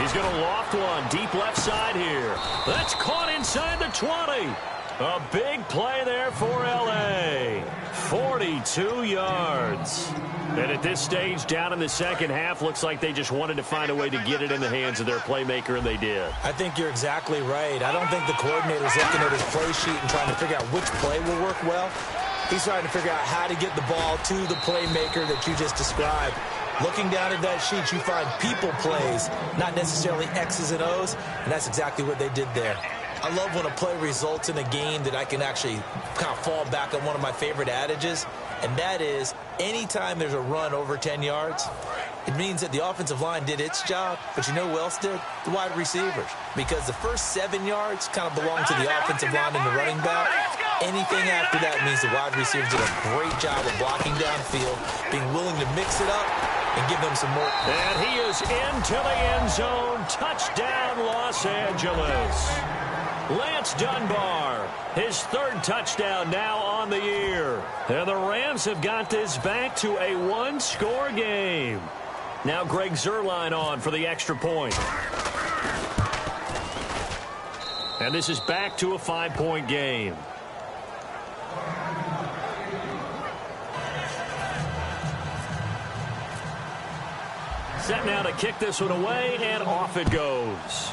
He's going to loft one deep left side here. That's caught inside the 20. A big play there for L.A. 42 yards. And at this stage, down in the second half, looks like they just wanted to find a way to get it in the hands of their playmaker, and they did. I think you're exactly right. I don't think the coordinator's looking at his play sheet and trying to figure out which play will work well. He's trying to figure out how to get the ball to the playmaker that you just described. Looking down at that sheet, you find people plays, not necessarily X's and O's, and that's exactly what they did there. I love when a play results in a game that I can actually kind of fall back on one of my favorite adages, and that is anytime there's a run over 10 yards, it means that the offensive line did its job, but you know who else did? The wide receivers. Because the first 7 yards kind of belong to the offensive line and the running back. Anything after that means the wide receivers did a great job of blocking downfield, being willing to mix it up, and give them some more. And he is into the end zone. Touchdown, Los Angeles. Lance Dunbar, his third touchdown now on the year. And the Rams have got this back to a one-score game. Now Greg Zuerlein on for the extra point. And this is back to a 5-point game. Set now to kick this one away, and off it goes.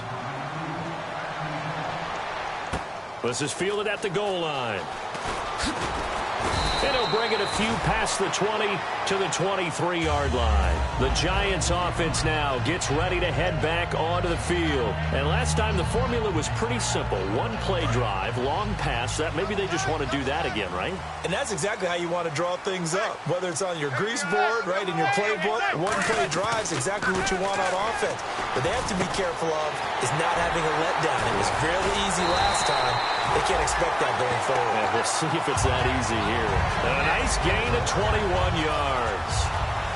This is fielded at the goal line. And he'll bring it a few past the 20 to the 23-yard line. The Giants offense now gets ready to head back onto the field. And last time the formula was pretty simple. One play drive, long pass. That maybe they just want to do that again, right? And that's exactly how you want to draw things up. Whether it's on your grease board, right, in your playbook, one play drive is exactly what you want on offense. But they have to be careful of is not having a letdown. It was fairly easy last time. They can't expect that going forward. Yeah, we'll see if it's that easy here. A nice gain of 21 yards.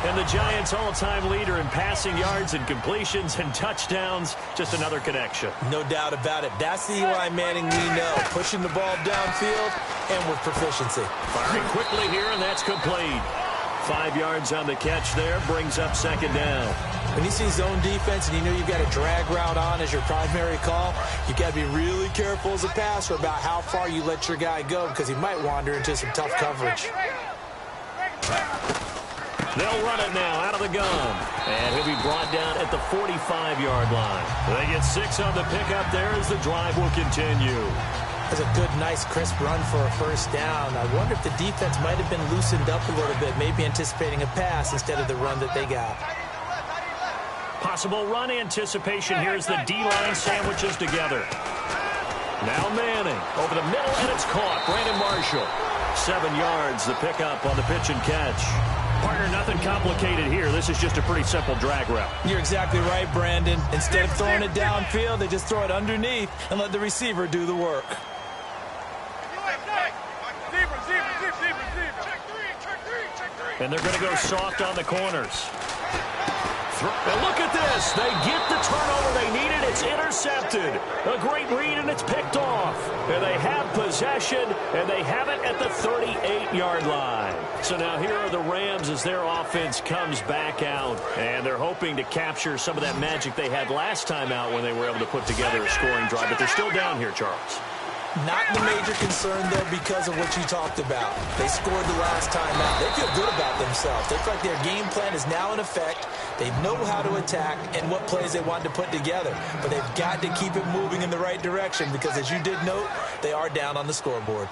And the Giants' all-time leader in passing yards and completions and touchdowns. Just another connection. No doubt about it. That's the Eli Manning we know. Pushing the ball downfield and with proficiency. Firing quickly here, and that's complete. 5 yards on the catch there. Brings up second down. When you see zone defense and you know you've got a drag route on as your primary call, you've got to be really careful as a passer about how far you let your guy go because he might wander into some tough coverage. They'll run it now out of the gun. And he'll be brought down at the 45-yard line. They get 6 on the pickup there as the drive will continue. That's a good, nice, crisp run for a first down. I wonder if the defense might have been loosened up a little bit, maybe anticipating a pass instead of the run that they got. Possible run anticipation. Here's the D-line sandwiches together. Now Manning over the middle, and it's caught. Brandon Marshall. 7 yards, the pickup on the pitch and catch. Partner, nothing complicated here. This is just a pretty simple drag route. You're exactly right, Brandon. Instead of throwing it downfield, they just throw it underneath and let the receiver do the work. And they're going to go soft on the corners. And look at this. They get the turnover they needed. It's intercepted. A great read, and it's picked off. And they have possession, and they have it at the 38-yard line. So now here are the Rams as their offense comes back out. And they're hoping to capture some of that magic they had last time out when they were able to put together a scoring drive. But they're still down here, Charles. Not the major concern, though, because of what you talked about. They scored the last time out. They feel good about themselves. They feel like their game plan is now in effect. They know how to attack and what plays they want to put together. But they've got to keep it moving in the right direction because, as you did note, they are down on the scoreboard.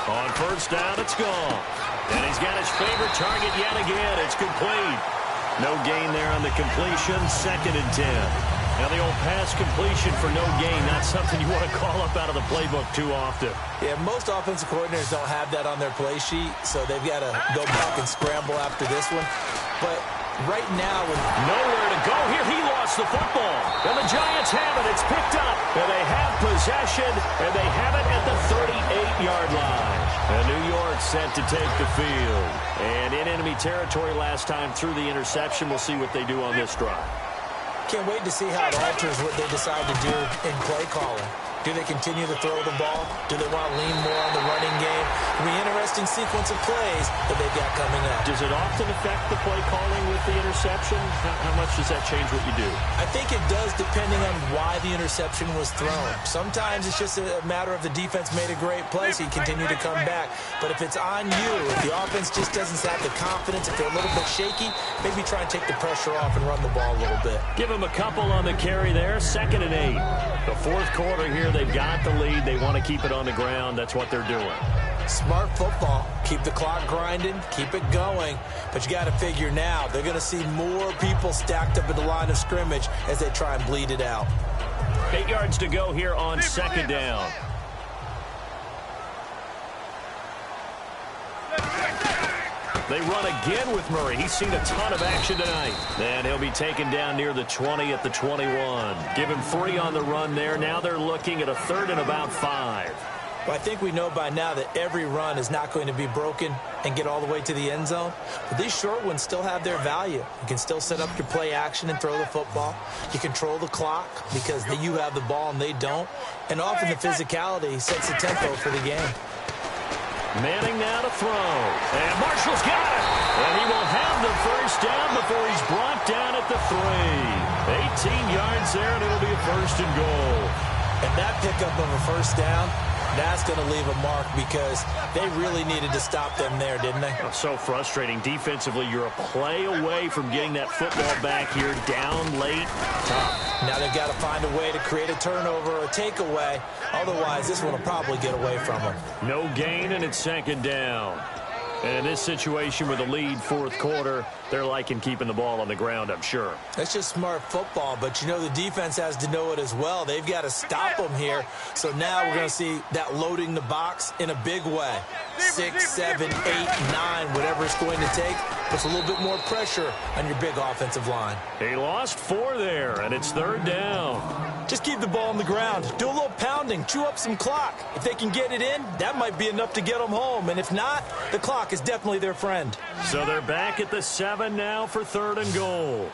On first down, it's gone. And he's got his favorite target yet again. It's complete. No gain there on the completion. 2nd and 10. Now the old pass completion for no gain, not something you want to call up out of the playbook too often. Yeah, most offensive coordinators don't have that on their play sheet, so they've got to go back and scramble after this one. But right now, with nowhere to go here, he lost the football. And the Giants have it. It's picked up. And they have possession, and they have it at the 38-yard line. And New York set to take the field. And in enemy territory last time through the interception. We'll see what they do on this drive. Can't wait to see how it alters what they decide to do in play calling. Do they continue to throw the ball? Do they want to lean more on the running game? It'll be an interesting sequence of plays that they've got coming up. Does it often affect the play calling with the interception? How much does that change what you do? I think it does depending on why the interception was thrown. Sometimes it's just a matter of the defense made a great play, so you continue to come back. But if it's on you, if the offense just doesn't have the confidence, if they're a little bit shaky, maybe try and take the pressure off and run the ball a little bit. Give them a couple on the carry there. 2nd and 8. The fourth quarter here, they've got the lead. They want to keep it on the ground. That's what they're doing. Smart football. Keep the clock grinding. Keep it going. But you got to figure now, they're going to see more people stacked up at the line of scrimmage as they try and bleed it out. 8 yards to go here on 2nd down. They run again with Murray. He's seen a ton of action tonight. And he'll be taken down near the 20 at the 21. Give him 3 on the run there. Now they're looking at a 3rd and about 5. Well, I think we know by now that every run is not going to be broken and get all the way to the end zone. But these short ones still have their value. You can still set up your play action and throw the football. You control the clock because you have the ball and they don't. And often the physicality sets the tempo for the game. Manning now to throw. And Marshall's got it. And he will have the first down before he's brought down at the 3. 18 yards there, and it'll be a 1st and goal. And that pickup of a first down, that's going to leave a mark because they really needed to stop them there, didn't they? Oh, so frustrating. Defensively, you're a play away from getting that football back here, down late, tough. Now they've got to find a way to create a turnover or a takeaway. Otherwise, this one will probably get away from them. No gain, and it's 2nd down. And in this situation with a lead 4th quarter, they're liking keeping the ball on the ground, I'm sure. That's just smart football, but you know the defense has to know it as well. They've got to stop them here. So now we're going to see that loading the box in a big way. 6, 7, 8, 9, whatever it's going to take, puts a little bit more pressure on your big offensive line. He lost 4 there, and it's 3rd down. Just keep the ball on the ground. Do a little pounding. Chew up some clock. If they can get it in, that might be enough to get them home. And if not, the clock is definitely their friend. So they're back at the 7 now for 3rd and goal.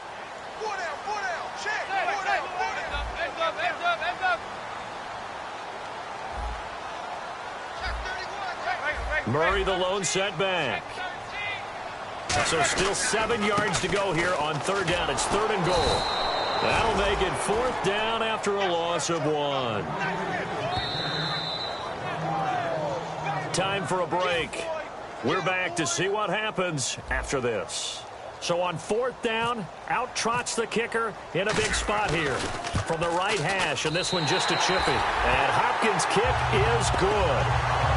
Murray the lone setback. So still 7 yards to go here on 3rd down. It's 3rd and goal. That'll make it 4th down after a loss of 1. Time for a break. We're back to see what happens after this. So on 4th down, out trots the kicker in a big spot here from the right hash, and this one just a chippy. And Hopkins' kick is good,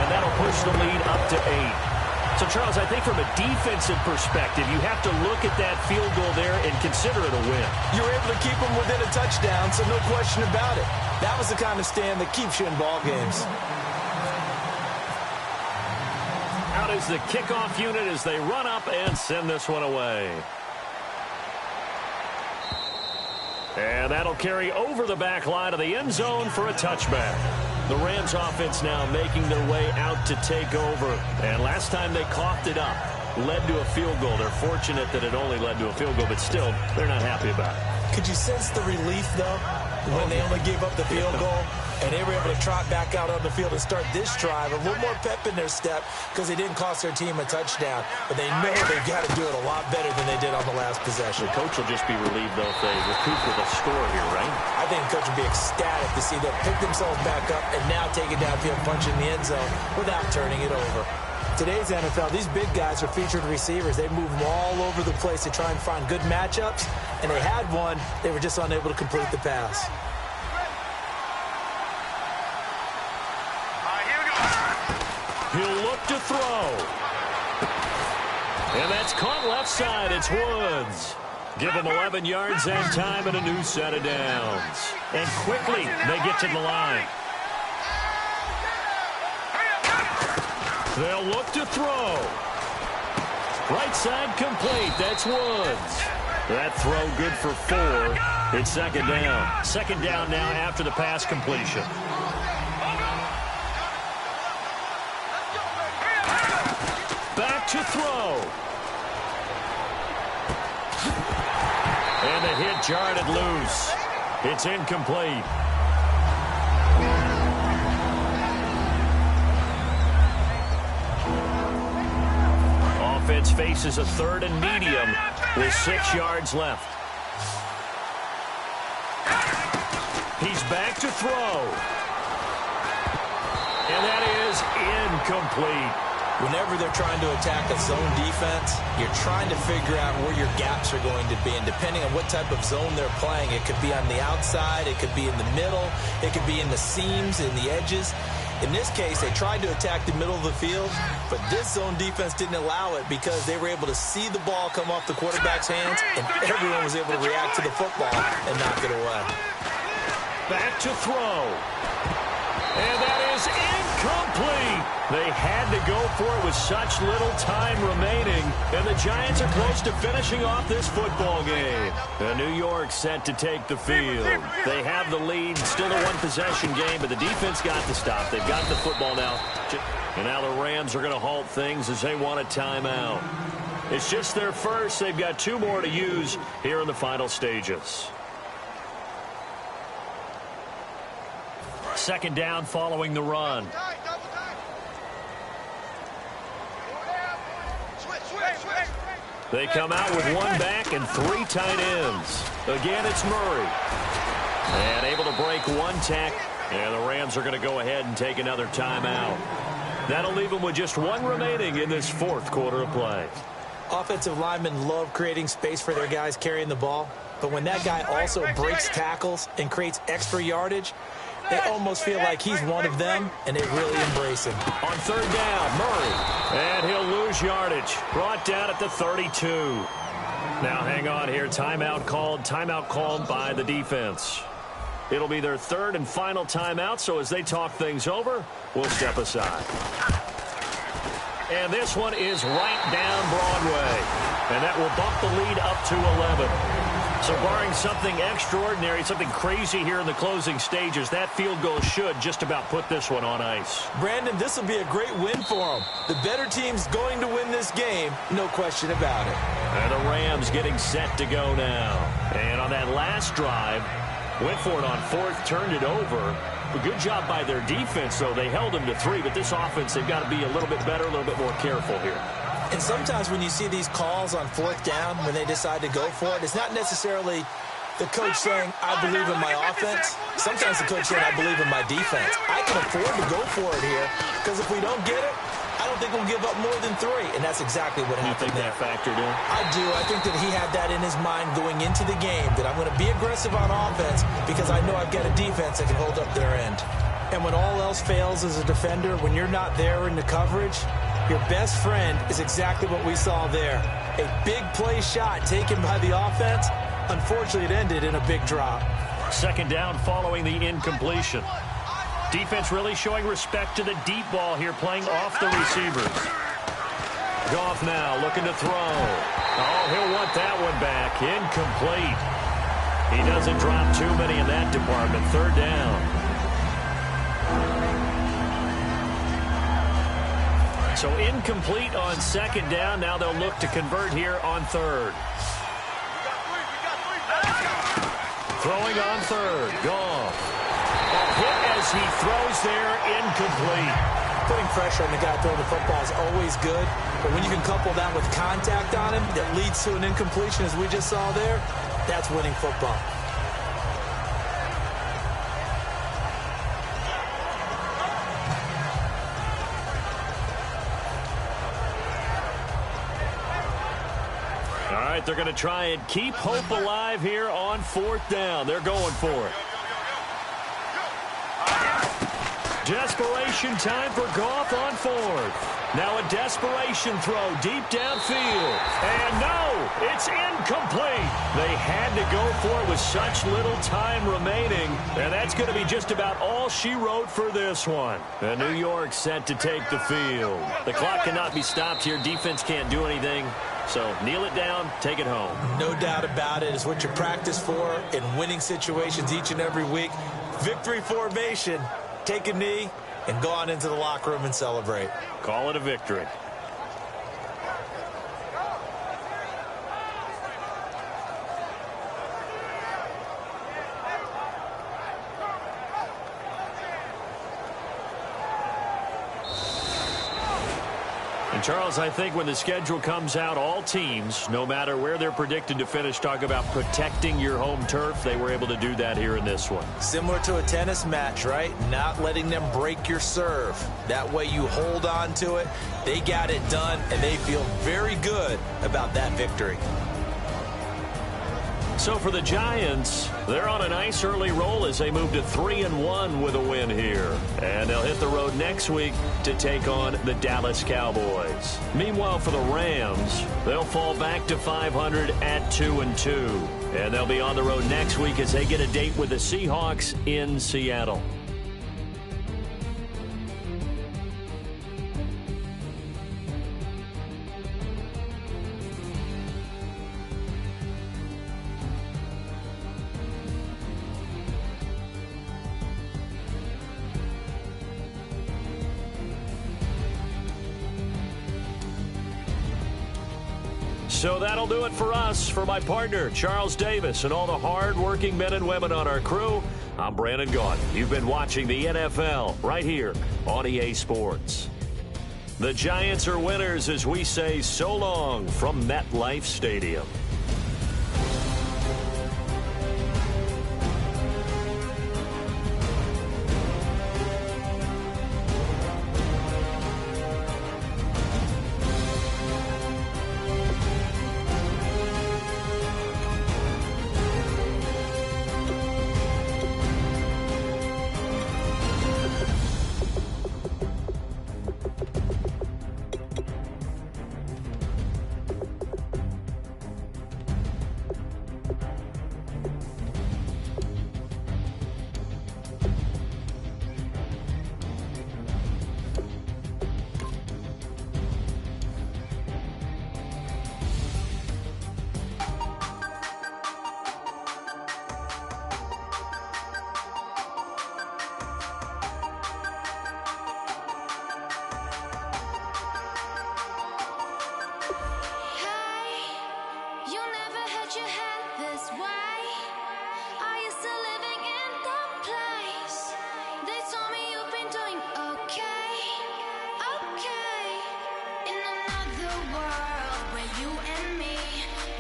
and that'll push the lead up to 8. So, Charles, I think from a defensive perspective, you have to look at that field goal there and consider it a win. You were able to keep them within a touchdown, so no question about it. That was the kind of stand that keeps you in ball games. Out is the kickoff unit as they run up and send this one away. And that'll carry over the back line of the end zone for a touchback. The Rams offense now making their way out to take over. And last time they coughed it up, led to a field goal. They're fortunate that it only led to a field goal, but still, they're not happy about it. Could you sense the relief, though, when they only gave up the field goal? And they were able to trot back out on the field and start this drive. A little more pep in their step because they didn't cost their team a touchdown. But they know they've got to do it a lot better than they did on the last possession. The coach will just be relieved, though, if they recoup with a score here, right? I think the coach will be ecstatic to see them pick themselves back up and now take it downfield, punch in the end zone without turning it over. Today's NFL, these big guys are featured receivers. They move them all over the place to try and find good matchups. And they had one. They were just unable to complete the pass. He'll look to throw. And that's caught left side. It's Woods. Give him 11 yards and time and a new set of downs. And quickly, they get to the line. They'll look to throw. Right side complete. That's Woods. That throw good for 4. It's 2nd down. 2nd down now after the pass completion. Back to throw. And the hit jarred it loose. It's incomplete. Offense faces a 3rd and medium with 6 yards left. He's back to throw. And that is incomplete. Whenever they're trying to attack a zone defense, you're trying to figure out where your gaps are going to be. And depending on what type of zone they're playing, it could be on the outside, it could be in the middle, it could be in the seams, in the edges. In this case, they tried to attack the middle of the field, but this zone defense didn't allow it because they were able to see the ball come off the quarterback's hands, and everyone was able to react to the football and knock it away. Back to throw. And that is incomplete. They had to go for it with such little time remaining, and the Giants are close to finishing off this football game. And New York set to take the field. They have the lead, still a one-possession game, but the defense got to stop. They've got the football now. And now the Rams are going to halt things as they want a timeout. It's just their first. They've got 2 more to use here in the final stages. Second down following the run. They come out with 1 back and 3 tight ends. Again, it's Murray. And able to break 1 tackle. And the Rams are going to go ahead and take another timeout. That'll leave them with just 1 remaining in this 4th quarter of play. Offensive linemen love creating space for their guys carrying the ball. But when that guy also breaks tackles and creates extra yardage, they almost feel like he's one of them, and they really embrace him. On 3rd down, Murray. And he'll lose yardage. Brought down at the 32. Now hang on here. Timeout called by the defense. It'll be their 3rd and final timeout, so as they talk things over, we'll step aside. And this one is right down Broadway. And that will bump the lead up to 11. So barring something extraordinary, something crazy here in the closing stages, that field goal should just about put this one on ice. Brandon, this will be a great win for them. The better team's going to win this game, no question about it. And the Rams getting set to go now. And on that last drive, went for it on 4th, turned it over. A good job by their defense, though. They held them to 3, but this offense, they've got to be a little bit better, a little bit more careful here. And sometimes when you see these calls on 4th down, when they decide to go for it, it's not necessarily the coach saying, I believe in my offense. Sometimes the coach saying, I believe in my defense. I can afford to go for it here, because if we don't get it, I don't think we'll give up more than 3. And that's exactly what happened there. You think that factored in? I do. I think that he had that in his mind going into the game, that I'm going to be aggressive on offense because I know I've got a defense that can hold up their end. And when all else fails as a defender, when you're not there in the coverage, your best friend is exactly what we saw there. A big play shot taken by the offense. Unfortunately, it ended in a big drop. 2nd down following the incompletion. Defense really showing respect to the deep ball here, playing off the receivers. Goff now looking to throw. Oh, he'll want that one back. Incomplete. He doesn't drop too many in that department. 3rd down. So incomplete on 2nd down. Now they'll look to convert here on 3rd. Throwing on 3rd. Goff. A hit as he throws there. Incomplete. Putting pressure on the guy throwing the football is always good. But when you can couple that with contact on him that leads to an incompletion, as we just saw there, that's winning football. They're going to try and keep hope alive here on 4th down. They're going for it. Desperation time for Goff on 4th. Now a desperation throw deep downfield. And no, it's incomplete. They had to go for it with such little time remaining. And that's going to be just about all she wrote for this one. And New York set to take the field. The clock cannot be stopped here. Defense can't do anything. So kneel it down, take it home. No doubt about it. It's what you practice for in winning situations each and every week. Victory formation. Take a knee and go on into the locker room and celebrate. Call it a victory. And Charles, I think when the schedule comes out, all teams, no matter where they're predicted to finish, talk about protecting your home turf. They were able to do that here in this one. Similar to a tennis match, right? Not letting them break your serve. That way you hold on to it. They got it done, and they feel very good about that victory. So for the Giants, they're on a nice early roll as they move to 3-1 with a win here. And they'll hit the road next week to take on the Dallas Cowboys. Meanwhile, for the Rams, they'll fall back to 500 at 2-2. And they'll be on the road next week as they get a date with the Seahawks in Seattle. So that'll do it for us. For my partner, Charles Davis, and all the hard-working men and women on our crew, I'm Brandon Gaudin. You've been watching the NFL right here on EA Sports. The Giants are winners as we say so long from MetLife Stadium.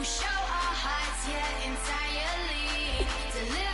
Show our hearts, yeah, entirely. To live